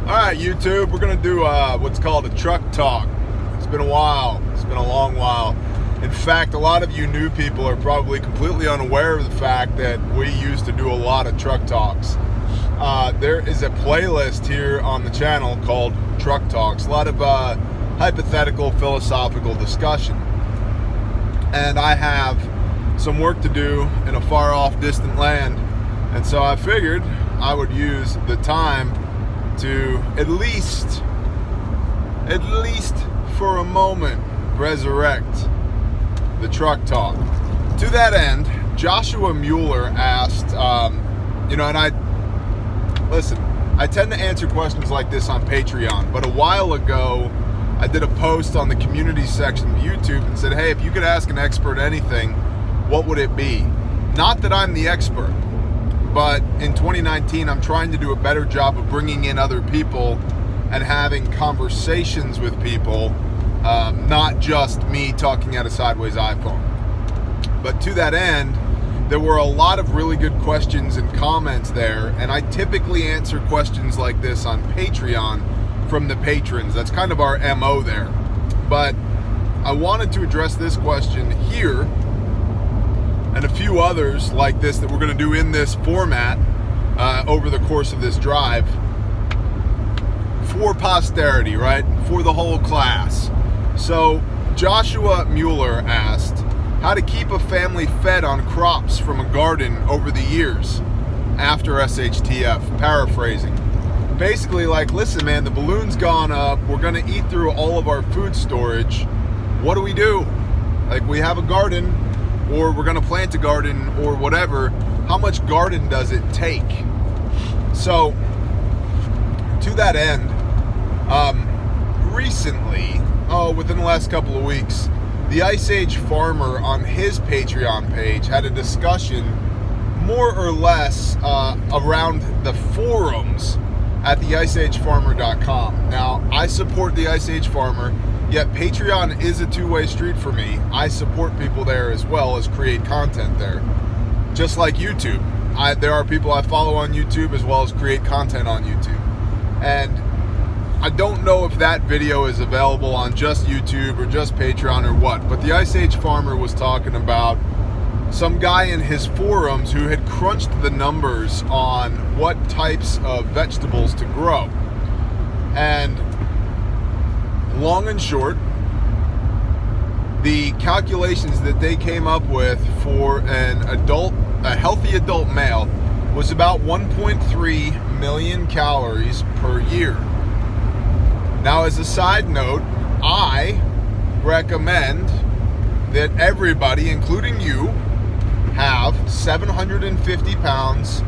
Alright, YouTube, we're going to do what's called a truck talk. It's been a while. It's been a long while. In fact, a lot of you new people are probably completely unaware of the fact that we used to do a lot of truck talks. There is a playlist here on the channel called Truck Talks. A lot of hypothetical, philosophical discussion. And I have some work to do in a far-off, distant land. And so I figured I would use the time to at least for a moment resurrect the truck talk. To that end, Joshua Mueller asked, and I tend to answer questions like this on Patreon, but a while ago I did a post on the community section of YouTube and said, hey, if you could ask an expert anything, what would it be? Not that I'm the expert, but in 2019, I'm trying to do a better job of bringing in other people and having conversations with people, not just me talking at a sideways iPhone. But to that end, there were a lot of really good questions and comments there, and I typically answer questions like this on Patreon from the patrons. That's kind of our MO there. But I wanted to address this question here and a few others like this that we're going to do in this format over the course of this drive for posterity, right? For the whole class. So Joshua Mueller asked how to keep a family fed on crops from a garden over the years after SHTF, paraphrasing. Basically like, listen man, the balloon's gone up, we're going to eat through all of our food storage. What do we do? Like, we have a garden, or we're going to plant a garden, or whatever. How much garden does it take? So, to that end, recently, within the last couple of weeks, the Ice Age Farmer on his Patreon page had a discussion more or less around the forums at the iceagefarmer.com. Now, I support the Ice Age Farmer, yet Patreon is a two-way street for me. I support people there as well as create content there. Just like YouTube. There are people I follow on YouTube as well as create content on YouTube. And I don't know if that video is available on just YouTube or just Patreon or what, but the Ice Age Farmer was talking about some guy in his forums who had crunched the numbers on what types of vegetables to grow. And long and short, the calculations that they came up with for a healthy adult male was about 1.3 million calories per year. Now, as a side note, I recommend that everybody, including you, have 750 pounds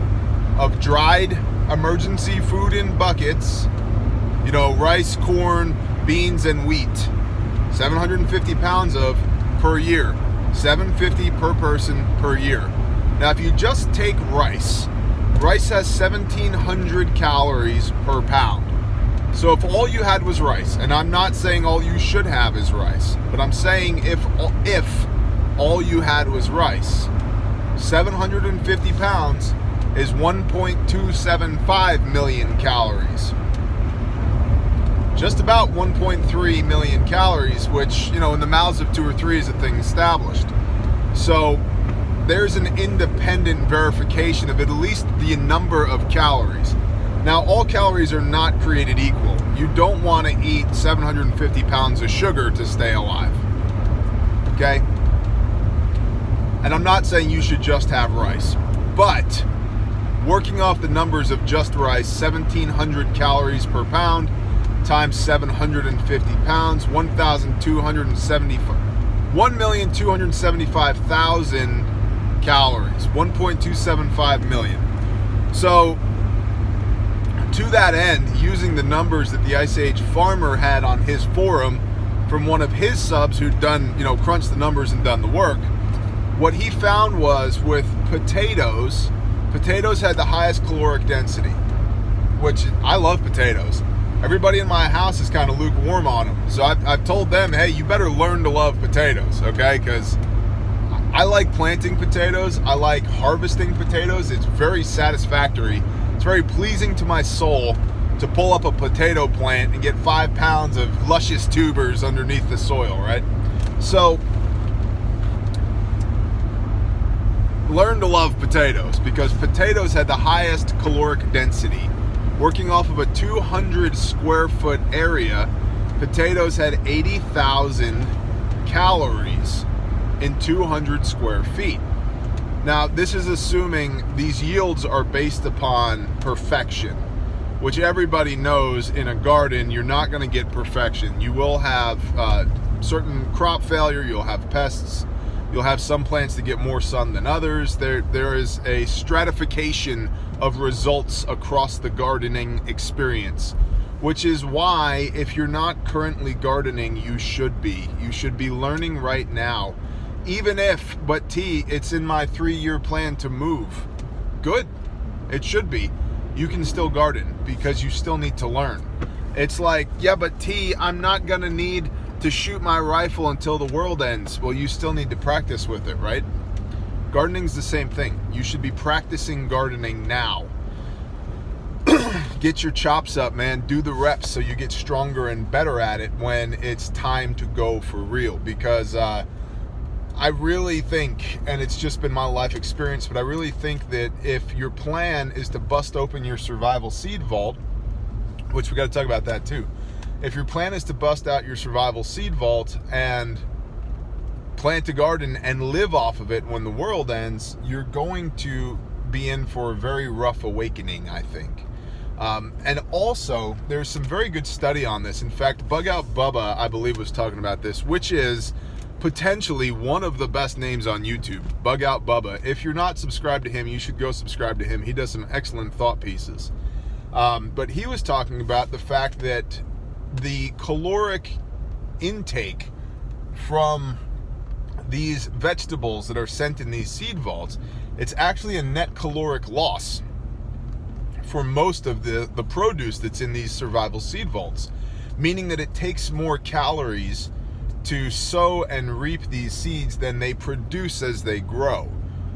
of dried emergency food in buckets, rice, corn, beans, and wheat. 750 pounds of per year. 750 per person per year. Now, if you just take rice has 1,700 calories per pound. So if all you had was rice, and I'm not saying all you should have is rice, but I'm saying if all you had was rice, 750 pounds is 1.275 million calories. Just about 1.3 million calories, which, in the mouths of two or three is a thing established. So there's an independent verification of at least the number of calories. Now, all calories are not created equal. You don't want to eat 750 pounds of sugar to stay alive. Okay? And I'm not saying you should just have rice, but working off the numbers of just rice, 1,700 calories per pound times 750 pounds, 1,275,000 calories, 1.275 million. So, to that end, using the numbers that the Ice Age Farmer had on his forum from one of his subs who'd done, crunched the numbers and done the work, what he found was with potatoes had the highest caloric density, which I love potatoes. Everybody in my house is kind of lukewarm on them. So I've told them, hey, you better learn to love potatoes, okay? Because I like planting potatoes. I like harvesting potatoes. It's very satisfactory. It's very pleasing to my soul to pull up a potato plant and get 5 pounds of luscious tubers underneath the soil, right? So learn to love potatoes, because potatoes had the highest caloric density. Working off of a 200 square foot area, potatoes had 80,000 calories in 200 square feet. Now, this is assuming these yields are based upon perfection, which everybody knows in a garden, you're not going to get perfection. You will have certain crop failure, you'll have pests, you'll have some plants that get more sun than others. There is a stratification of results across the gardening experience, which is why if you're not currently gardening, you should be. You should be learning right now. Even if, it's in my 3-year plan to move. Good. It should be. You can still garden because you still need to learn. It's like, yeah, but I'm not going to need to shoot my rifle until the world ends. Well, you still need to practice with it, right? Gardening's the same thing. You should be practicing gardening now. Get your chops up, man. Do the reps so you get stronger and better at it when it's time to go for real. Because I really think, and it's just been my life experience, but I really think that if your plan is to bust open your survival seed vault, which we got to talk about that too. If your plan is to bust out your survival seed vault and plant a garden and live off of it when the world ends, you're going to be in for a very rough awakening, I think. And also, there's some very good study on this. In fact, Bug Out Bubba, I believe, was talking about this, which is potentially one of the best names on YouTube. Bug Out Bubba. If you're not subscribed to him, you should go subscribe to him. He does some excellent thought pieces. But he was talking about the fact that the caloric intake from these vegetables that are sent in these seed vaults, it's actually a net caloric loss for most of the produce that's in these survival seed vaults, meaning that it takes more calories to sow and reap these seeds than they produce as they grow.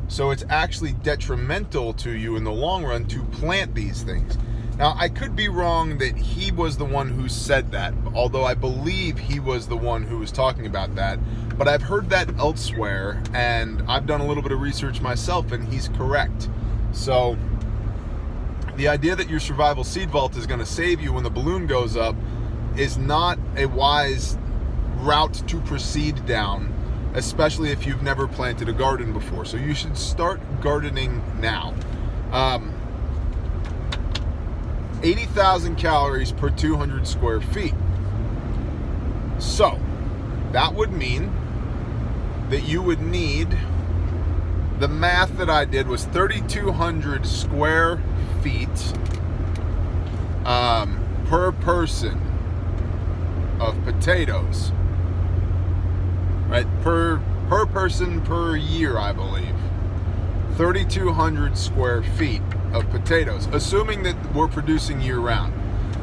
So it's actually detrimental to you in the long run to plant these things. Now, I could be wrong that he was the one who said that, although I believe he was the one who was talking about that. But I've heard that elsewhere, and I've done a little bit of research myself, and he's correct. So the idea that your survival seed vault is going to save you when the balloon goes up is not a wise route to proceed down, especially if you've never planted a garden before. So you should start gardening now. 80,000 calories per 200 square feet. So that would mean that you would need, the math that I did was 3,200 square feet per person of potatoes, right? Per person per year, I believe. 3,200 square feet of potatoes, assuming that we're producing year round.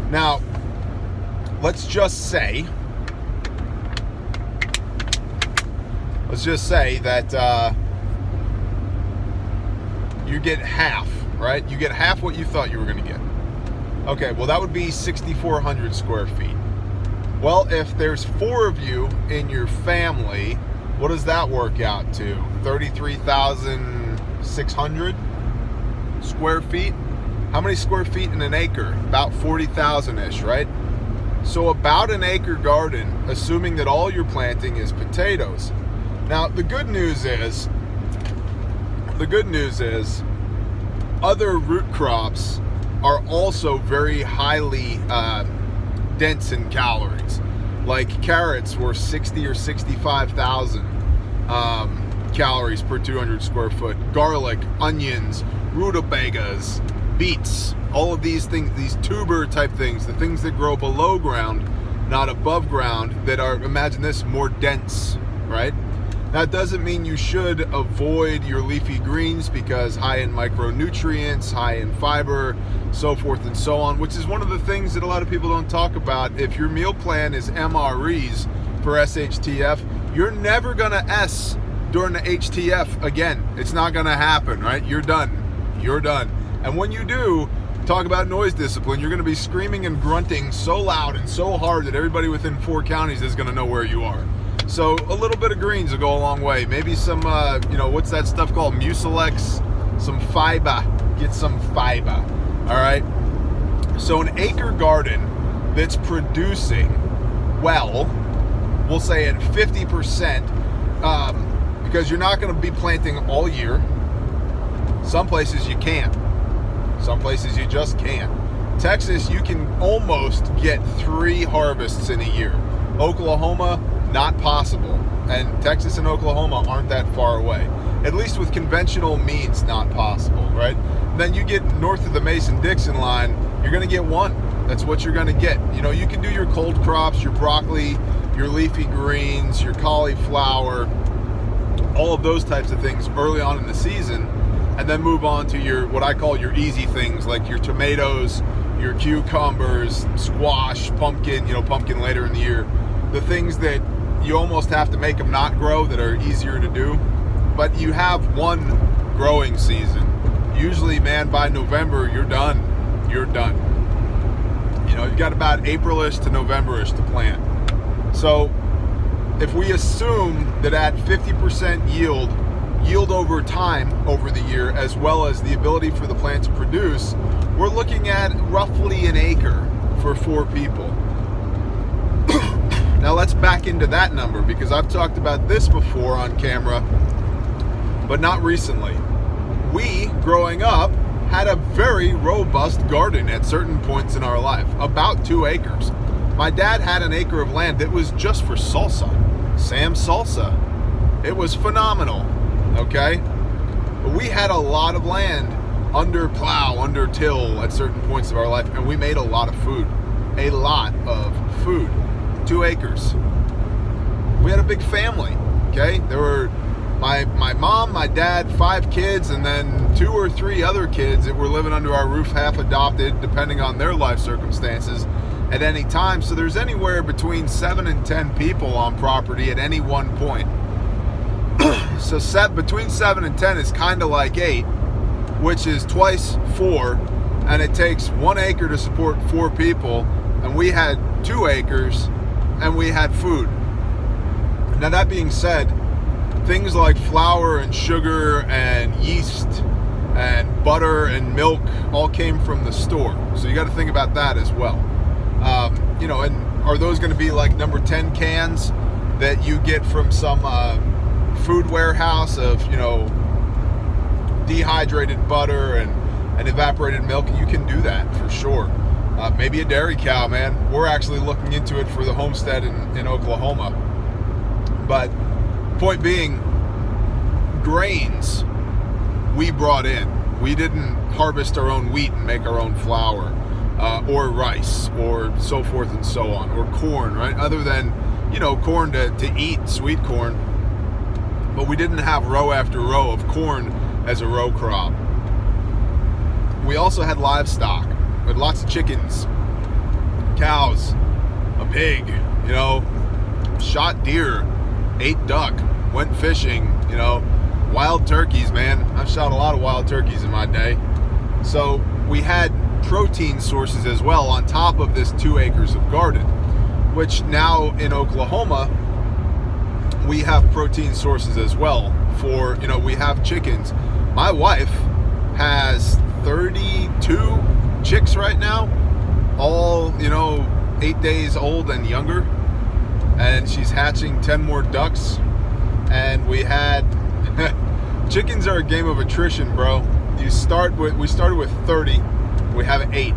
Now, let's just say that you get half, right? You get half what you thought you were going to get. Okay, well, that would be 6,400 square feet. Well, if there's 4 of you in your family, what does that work out to? 33,600 square feet? How many square feet in an acre? About 40,000-ish, right? So about an acre garden, assuming that all you're planting is potatoes. Now, the good news is other root crops are also very highly dense in calories. Like carrots were 60 or 65,000 calories per 200 square foot. Garlic, onions, rutabagas, beets, all of these things, these tuber type things, the things that grow below ground, not above ground, that are, imagine this, more dense, right? That doesn't mean you should avoid your leafy greens, because high in micronutrients, high in fiber, so forth and so on, which is one of the things that a lot of people don't talk about. If your meal plan is MREs for SHTF, you're never gonna S during the HTF again. It's not gonna happen, right? You're done. And when you do, Talk about noise discipline. You're going to be screaming and grunting so loud and so hard that everybody within 4 counties is going to know where you are. So a little bit of greens will go a long way. Maybe some, what's that stuff called? Mucilex, some fiber. Get some fiber. All right. So an acre garden that's producing, well, we'll say at 50%, because you're not going to be planting all year. Some places you can't. Some places you just can't. Texas, you can almost get 3 harvests in a year. Oklahoma, not possible. And Texas and Oklahoma aren't that far away. At least with conventional means, not possible, right? Then you get north of the Mason-Dixon line, you're going to get 1. That's what you're going to get. You can do your cold crops, your broccoli, your leafy greens, your cauliflower, all of those types of things early on in the season, and then move on to your, what I call your easy things, like your tomatoes, your cucumbers, squash, pumpkin, pumpkin later in the year. The things that you almost have to make them not grow, that are easier to do. But you have 1 growing season. Usually, man, by November, you're done. You're done. You've got about April-ish to November-ish to plant. So if we assume that at 50% yield over time over the year, as well as the ability for the plant to produce, we're looking at roughly an acre for 4 people. Now let's back into that number, because I've talked about this before on camera, but not recently. We, growing up, had a very robust garden at certain points in our life, about 2 acres. My dad had an acre of land that was just for salsa, Sam's salsa. It was phenomenal, okay? But we had a lot of land under plow, under till at certain points of our life, and we made a lot of food. A lot of food. 2 acres. We had a big family, okay? There were my mom, my dad, 5 kids, and then 2 or 3 other kids that were living under our roof, half adopted, depending on their life circumstances at any time. So there's anywhere between 7 and 10 people on property at any one point. So between 7 and 10 is kind of like 8, which is twice 4, and it takes 1 acre to support 4 people, and we had 2 acres, and we had food. Now that being said, things like flour and sugar and yeast and butter and milk all came from the store. So you got to think about that as well. And are those going to be like number 10 cans that you get from some food warehouse of, dehydrated butter and evaporated milk? You can do that for sure. Maybe a dairy cow, man. We're actually looking into it for the homestead in Oklahoma. But point being, grains we brought in. We didn't harvest our own wheat and make our own flour, or rice, or so forth and so on, or corn, right? Other than, corn to eat, sweet corn. But we didn't have row after row of corn as a row crop. We also had livestock. We had lots of chickens, cows, a pig, shot deer, ate duck, went fishing, wild turkeys, man. I've shot a lot of wild turkeys in my day. So we had protein sources as well on top of this 2 acres of garden, which now in Oklahoma, we have protein sources as well for, we have chickens. My wife has 32 chicks right now, all, 8 days old and younger, and she's hatching 10 more ducks. And we had chickens are a game of attrition, bro. We started with 30, we have 8.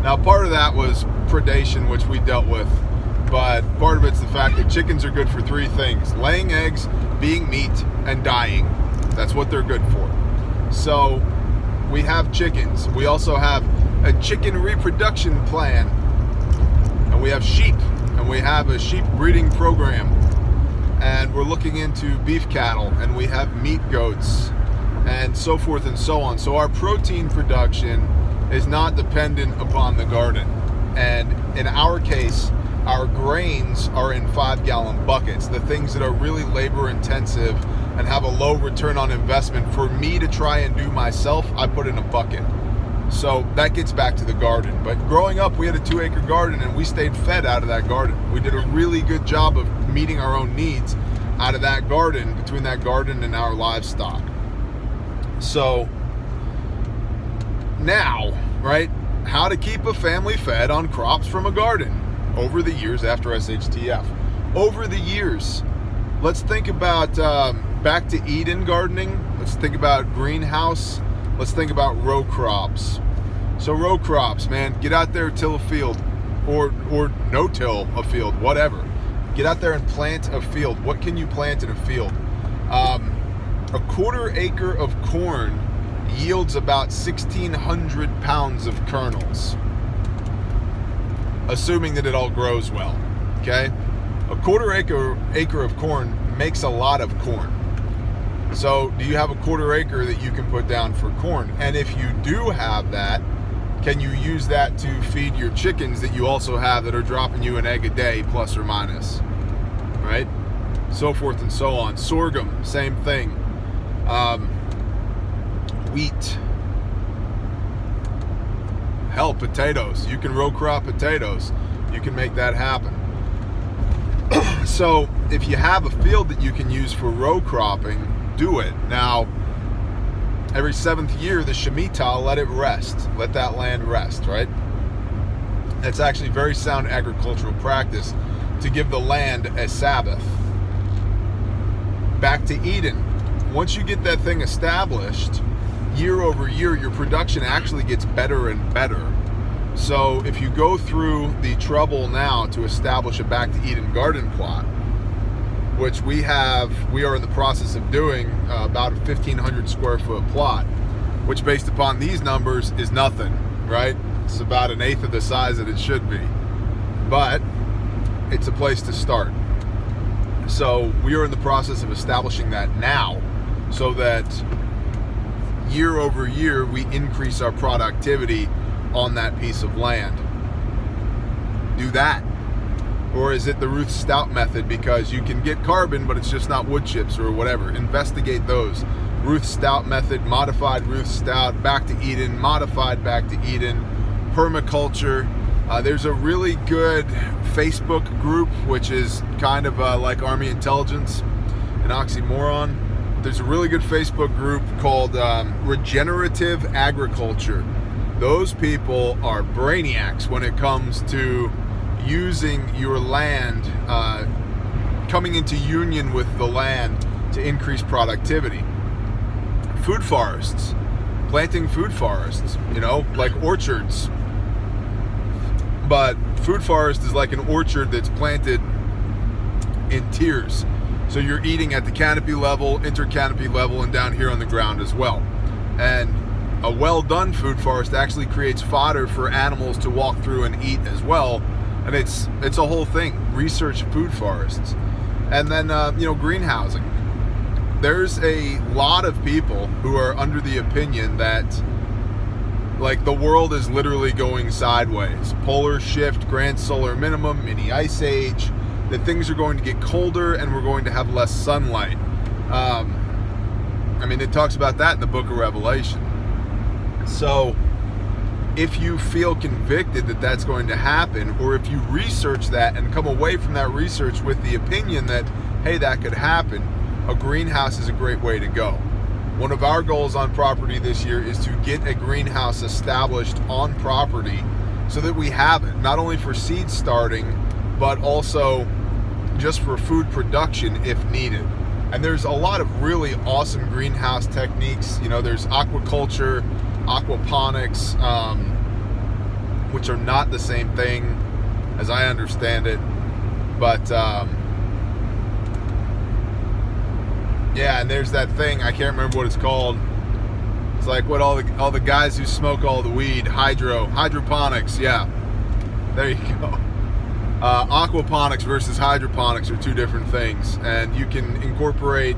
Now part of that was predation, which we dealt with, but part of it's the fact that chickens are good for 3 things: laying eggs, being meat, and dying. That's what they're good for. So we have chickens. We also have a chicken reproduction plan, and we have sheep, and we have a sheep breeding program, and we're looking into beef cattle, and we have meat goats, and so forth and so on. So our protein production is not dependent upon the garden. And in our case, our grains are in 5-gallon buckets. The things that are really labor intensive and have a low return on investment for me to try and do myself, I put in a bucket. So that gets back to the garden. But growing up, we had a 2-acre garden, and we stayed fed out of that garden. We did a really good job of meeting our own needs out of that garden, between that garden and our livestock. So now, right, how to keep a family fed on crops from a garden over the years after SHTF. Over the years, let's think about back to Eden gardening. Let's think about greenhouse. Let's think about row crops. So row crops, man, get out there, till a field, or no-till a field, whatever. Get out there and plant a field. What can you plant in a field? A 1/4 acre of corn yields about 1,600 pounds of kernels, assuming that it all grows well, okay? A 1/4 acre of corn makes a lot of corn. So do you have a 1/4 acre that you can put down for corn? And if you do have that, can you use that to feed your chickens that you also have that are dropping you an egg a day, plus or minus, right? So forth and so on. Sorghum, same thing. Wheat. Hell, potatoes. You can row crop potatoes. You can make that happen. So if you have a field that you can use for row cropping, do it. Now, every 7th year, the Shemitah, let it rest. Let that land rest, right? That's actually very sound agricultural practice, to give the land a Sabbath. Back to Eden. Once you get that thing established, year over year, your production actually gets better and better. So if you go through the trouble now to establish a back to Eden garden plot, which we are in the process of doing, about a 1,500 square foot plot, which based upon these numbers is nothing, right? It's about 1/8 of the size that it should be, but it's a place to start. So we are in the process of establishing that now, so that year over year we increase our productivity on that piece of land. Do that. Or is it the Ruth Stout method, because you can get carbon but it's just not wood chips or whatever? Investigate those. Ruth Stout method, modified Ruth Stout, back to Eden, modified back to Eden, permaculture. There's a really good Facebook group, which is kind of like Army Intelligence, an oxymoron. There's a really good Facebook group called Regenerative Agriculture. Those people are brainiacs when it comes to using your land, coming into union with the land to increase productivity. Food forests, planting food forests, like orchards. But food forest is like an orchard that's planted in tiers. So you're eating at the canopy level, intercanopy level, and down here on the ground as well. And a well done food forest actually creates fodder for animals to walk through and eat as well. And it's a whole thing. Research food forests. And then, greenhousing. There's a lot of people who are under the opinion that, like, the world is literally going sideways. Polar shift, grand solar minimum, mini ice age, that things are going to get colder and we're going to have less sunlight. It talks about that in the book of Revelation. So if you feel convicted that that's going to happen, or if you research that and come away from that research with the opinion that, hey, that could happen, a greenhouse is a great way to go. One of our goals on property this year is to get a greenhouse established on property so that we have it, not only for seed starting, but also just for food production if needed. And there's a lot of really awesome greenhouse techniques. There's aquaculture, aquaponics, which are not the same thing as I understand it. But and there's that thing, I can't remember what it's called. It's like what all the guys who smoke all the weed, hydroponics, yeah. There you go. Aquaponics versus hydroponics are two different things, and you can incorporate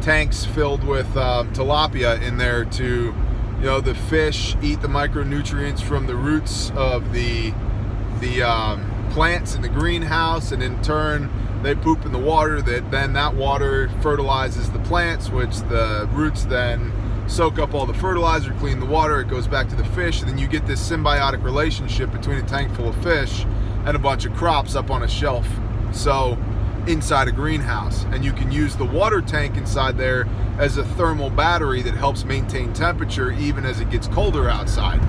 tanks filled with tilapia in there to, the fish eat the micronutrients from the roots of the plants in the greenhouse, and in turn they poop in the water. That water fertilizes the plants, which the roots then soak up all the fertilizer, clean the water, it goes back to the fish, and then you get this symbiotic relationship between a tank full of fish and a bunch of crops up on a shelf. So inside a greenhouse, and you can use the water tank inside there as a thermal battery that helps maintain temperature even as it gets colder outside.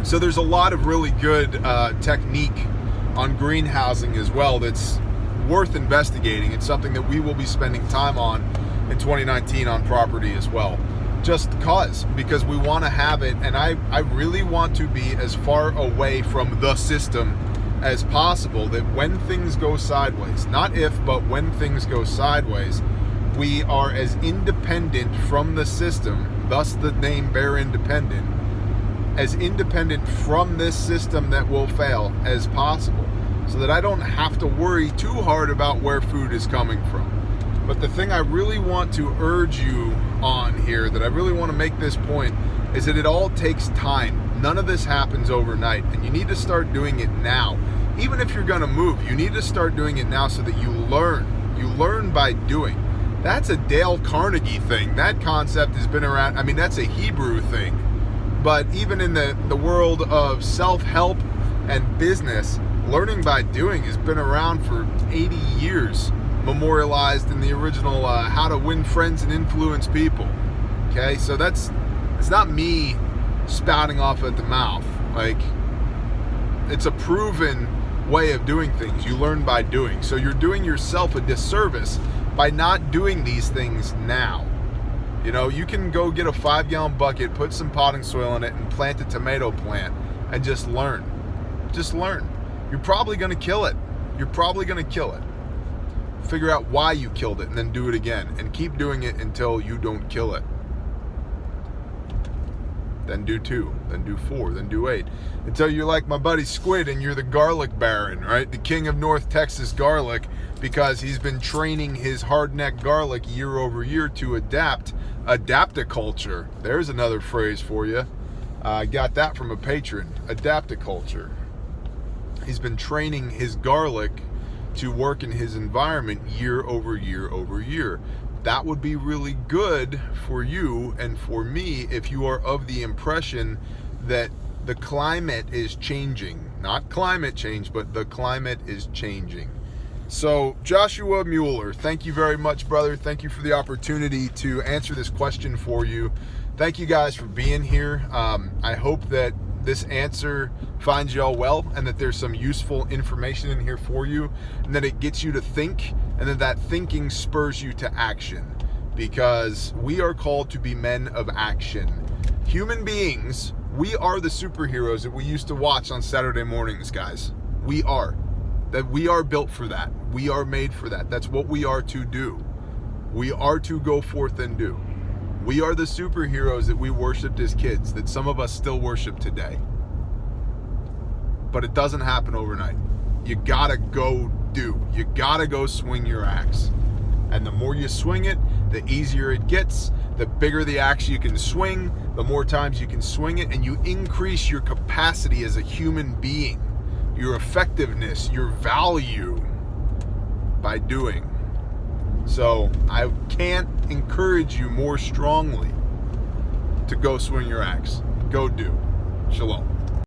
So there's a lot of really good technique on greenhousing as well that's worth investigating. It's something that we will be spending time on in 2019 on property as well, just because we want to have it, and I really want to be as far away from the system as possible, that when things go sideways, not if, but when things go sideways, we are as independent from the system, thus the name Bear Independent, as independent from this system that will fail as possible, so that I don't have to worry too hard about where food is coming from. But the thing I really want to urge you on here, that I really want to make this point, is that it all takes time. None of this happens overnight, and you need to start doing it now. Even if you're going to move, you need to start doing it now so that you learn. You learn by doing. That's a Dale Carnegie thing. That concept has been around. I mean, that's a Hebrew thing. But even in the world of self-help and business, learning by doing has been around for 80 years, memorialized in the original How to Win Friends and Influence People. Okay, so it's not me spouting off at the mouth. Like, it's a proven way of doing things. You learn by doing. So you're doing yourself a disservice by not doing these things now. You know, you can go get a 5-gallon bucket, put some potting soil in it, and plant a tomato plant and just learn. Just learn. You're probably going to kill it. You're probably going to kill it. Figure out why you killed it and then do it again, and keep doing it until you don't kill it. Then do 2, then do 4, then do 8, until you're like my buddy Squid and you're the garlic baron, right? The king of North Texas garlic, because he's been training his hard-necked garlic year over year to adapt a culture. There's another phrase for you. I got that from a patron. Adapt a culture. He's been training his garlic to work in his environment year over year over year. That would be really good for you and for me if you are of the impression that the climate is changing. Not climate change, but the climate is changing. So, Joshua Mueller, thank you very much, brother. Thank you for the opportunity to answer this question for you. Thank you guys for being here. I hope that this answer finds y'all well, and that there's some useful information in here for you, and that it gets you to think, and then that thinking spurs you to action, because we are called to be men of action. Human beings, we are the superheroes that we used to watch on Saturday mornings, guys. We are. That we are built for that. We are made for that. That's what we are to do. We are to go forth and do. We are the superheroes that we worshiped as kids, that some of us still worship today. But it doesn't happen overnight. You gotta go do. You gotta go swing your axe. And the more you swing it, the easier it gets. The bigger the axe you can swing, the more times you can swing it, and you increase your capacity as a human being, your effectiveness, your value by doing. So I can't encourage you more strongly to go swing your axe. Go do. Shalom.